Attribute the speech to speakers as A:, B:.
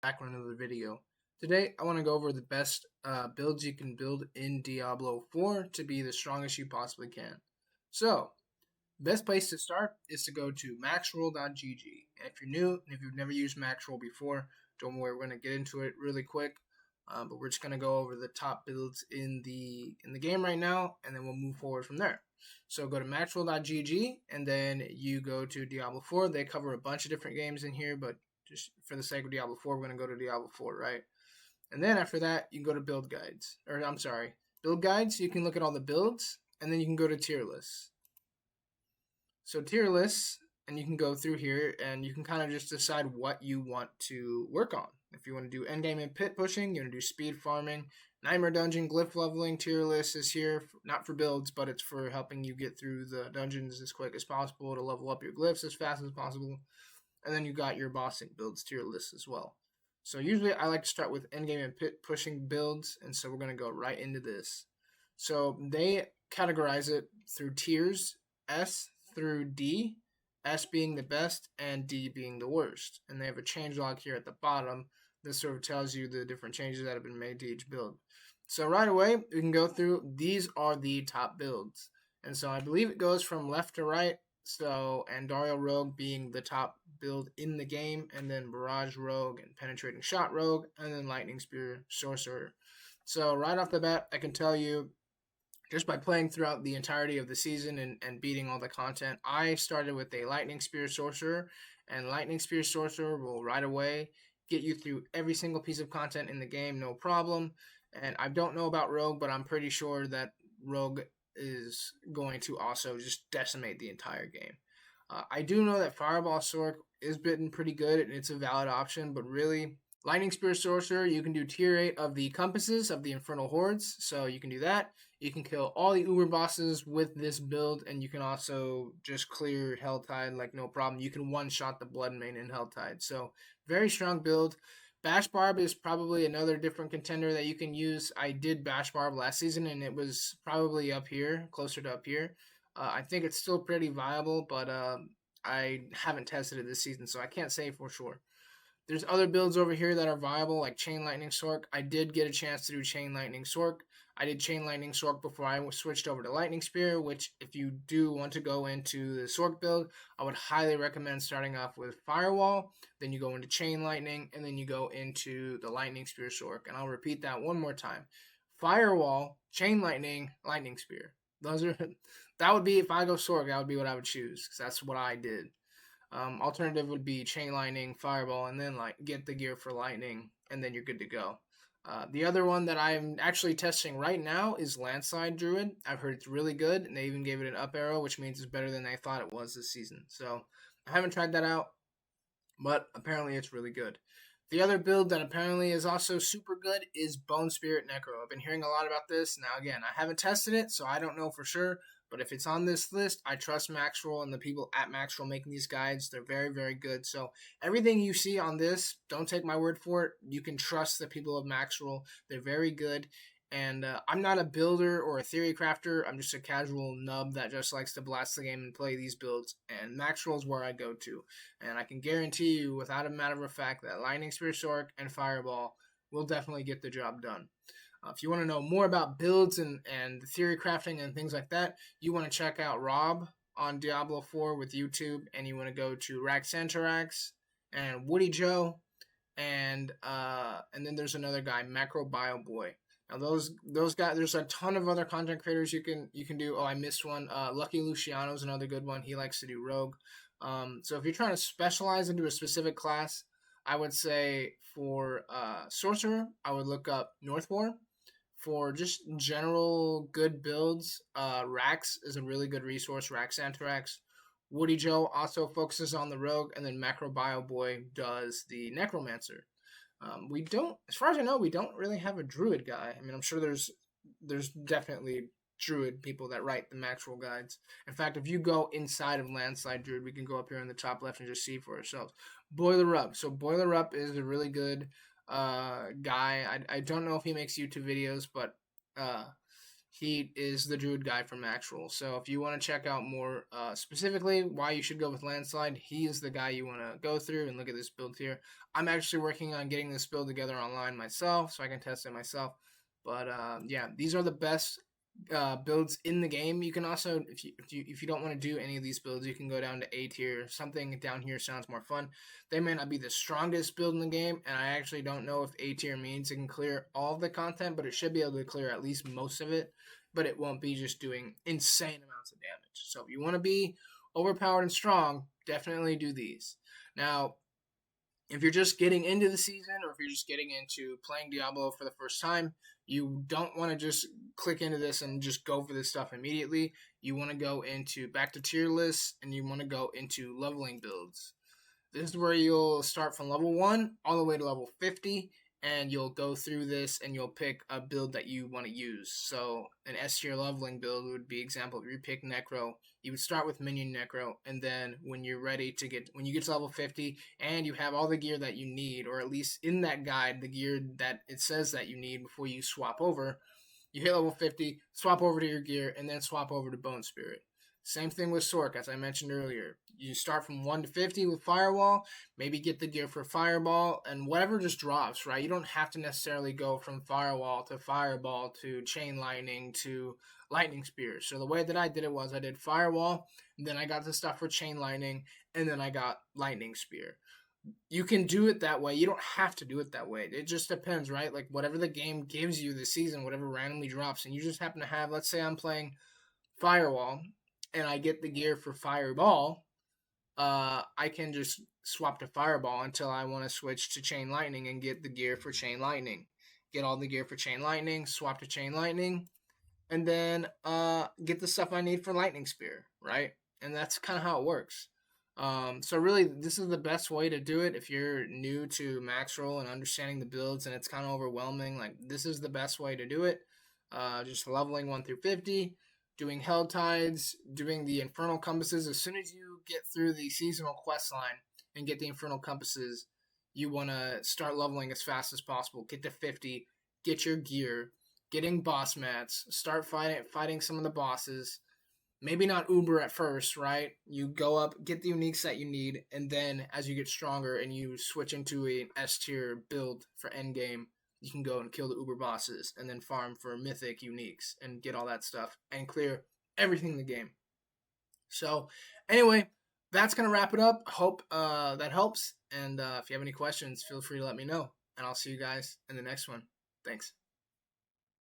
A: Background of the video. Today, I want to go over the best builds you can build in Diablo 4 to be the strongest you possibly can. So, best place to start is to go to maxroll.gg. And if you're new and if you've never used Maxroll before, don't worry, we're going to get into it really quick. But we're just going to go over the top builds in the game right now, and then we'll move forward from there. So go to maxroll.gg, and then you go to Diablo 4. They cover a bunch of different games in here, but just for the sake of Diablo 4, we're going to go to Diablo 4, right? And then after that, you can go to build guides. Or I'm sorry, build guides. You can look at all the builds, and then you can go to tier lists. So tier lists, and you can go through here, and you can kind of just decide what you want to work on. If you want to do endgame and pit pushing, you want to do speed farming, Nightmare Dungeon, glyph leveling, tier list is here, not for builds, but it's for helping you get through the dungeons as quick as possible to level up your glyphs as fast as possible. And then you got your bossing builds tier list as well. So usually I like to start with endgame and pit pushing builds, and so we're going to go right into this. So they categorize it through tiers, S through D, S being the best and D being the worst. And they have a changelog here at the bottom. This sort of tells you the different changes that have been made to each build. So right away, we can go through, these are the top builds. And so I believe it goes from left to right. So Andariel Rogue being the top build in the game, and then Barrage Rogue and Penetrating Shot Rogue, and then Lightning Spear Sorcerer. So right off the bat, I can tell you, just by playing throughout the entirety of the season and beating all the content, I started with a Lightning Spear Sorcerer, and Lightning Spear Sorcerer will right away get you through every single piece of content in the game, no problem. And I don't know about Rogue, but I'm pretty sure that Rogue is going to also just decimate the entire game. I do know that Fireball Sorc is bitten pretty good, and it's a valid option, but really, Lightning Spear Sorcerer, you can do tier 8 of the compasses of the Infernal Hordes, so you can do that. You can kill all the Uber bosses with this build, and you can also just clear Helltide like no problem. You can one-shot the Bloodmane in Helltide, so very strong build. Bash Barb is probably another different contender that you can use. I did Bash Barb last season, and it was probably up here, closer to up here. I think it's still pretty viable, but I haven't tested it this season, so I can't say for sure. There's other builds over here that are viable, like Chain Lightning Sorc. I did get a chance to do Chain Lightning Sorc. I did Chain Lightning Sorc before I switched over to Lightning Spear, which if you do want to go into the Sorc build, I would highly recommend starting off with Firewall, then you go into Chain Lightning, and then you go into the Lightning Spear Sorc. And I'll repeat that one more time. Firewall, Chain Lightning, Lightning Spear. That would be, if I go Sorc, that would be what I would choose, because that's what I did. Alternative would be Chain Lightning, Fireball, and then get the gear for Lightning, and then you're good to go. The other one that I'm actually testing right now is Landslide Druid. I've heard it's really good, and they even gave it an up arrow, which means it's better than they thought it was this season. So I haven't tried that out, but apparently it's really good. The other build that apparently is also super good is Bone Spirit Necro. I've been hearing a lot about this. Now, again, I haven't tested it, so I don't know for sure. But if it's on this list, I trust Maxroll and the people at Maxroll making these guides. They're very, very good. So everything you see on this, don't take my word for it. You can trust the people of Maxroll. They're very good. And I'm not a builder or a theory crafter. I'm just a casual nub that just likes to blast the game and play these builds. And Maxroll is where I go to. And I can guarantee you, without a matter of fact, that Lightning Spear Sorc and Fireball will definitely get the job done. If you want to know more about builds and theory crafting and things like that, you want to check out Rob on Diablo 4 with YouTube, and you want to go to Raxantarax and Woody Joe, and then there's another guy, Macro Bio Boy. Now those guys, there's a ton of other content creators you can do. Oh, I missed one. Lucky Luciano's another good one. He likes to do Rogue. So if you're trying to specialize into a specific class, I would say for Sorcerer, I would look up Northwar. For just general good builds, Rax is a really good resource, Raxantarax. Woody Joe also focuses on the Rogue, and then Macro Bio Boy does the Necromancer. We don't, as far as I know, we don't really have a Druid guy. I mean, I'm sure there's definitely Druid people that write the Maxroll guides. In fact, if you go inside of Landslide Druid, we can go up here in the top left and just see for ourselves. Boiler Up. So Boiler Up is a really good guy. I don't know if he makes YouTube videos, but He is the druid guy from Actual. So if you want to check out more specifically why you should go with Landslide, he is the guy you want to go through and look at this build here. I'm actually working on getting this build together online myself so I can test it myself. But yeah, these are the best builds in the game. You can also, if you don't want to do any of these builds, you can go down to A tier. Something down here sounds more fun. They may not be the strongest build in the game, and I actually don't know if A tier means it can clear all of the content, but it should be able to clear at least most of it. But it won't be just doing insane amounts of damage. So if you want to be overpowered and strong, definitely do these. Now, if you're just getting into the season or if you're just getting into playing Diablo for the first time, you don't want to just click into this and just go for this stuff immediately. You want to go into back to tier lists and you want to go into leveling builds. This is where you'll start from level 1 all the way to level 50, and you'll go through this and you'll pick a build that you want to use. So an S tier leveling build would be example. If you pick Necro, you would start with Minion Necro, and then when you're ready to when you get to level 50 and you have all the gear that you need, or at least in that guide, the gear that it says that you need before you swap over, you hit level 50, swap over to your gear, and then swap over to Bone Spirit. Same thing with Sork, as I mentioned earlier. You start from 1 to 50 with Firewall, maybe get the gear for Fireball, and whatever just drops, right? You don't have to necessarily go from Firewall to Fireball to Chain Lightning to Lightning Spear. So the way that I did it was I did Firewall, and then I got the stuff for Chain Lightning, and then I got Lightning Spear. You can do it that way. You don't have to do it that way. It just depends, right? Like whatever the game gives you this season, whatever randomly drops, and you just happen to have, let's say I'm playing Firewall and I get the gear for Fireball, I can just swap to Fireball until I want to switch to Chain Lightning and get the gear for Chain Lightning. Get all the gear for Chain Lightning, swap to Chain Lightning, and then get the stuff I need for Lightning Spear, right? And that's kind of how it works. So really, this is the best way to do it if you're new to Max Roll and understanding the builds and it's kind of overwhelming. Like this is the best way to do it. Just leveling 1 through 50, doing Hell Tides, doing the Infernal Compasses. As soon as you get through the seasonal quest line and get the Infernal Compasses, you want to start leveling as fast as possible. Get to 50, get your gear, getting boss mats, start fighting some of the bosses. Maybe not Uber at first, right? You go up, get the uniques that you need, and then as you get stronger and you switch into an S tier build for endgame, you can go and kill the Uber bosses and then farm for mythic uniques and get all that stuff and clear everything in the game. So, anyway, that's going to wrap it up. I hope that helps. And if you have any questions, feel free to let me know. And I'll see you guys in the next one. Thanks.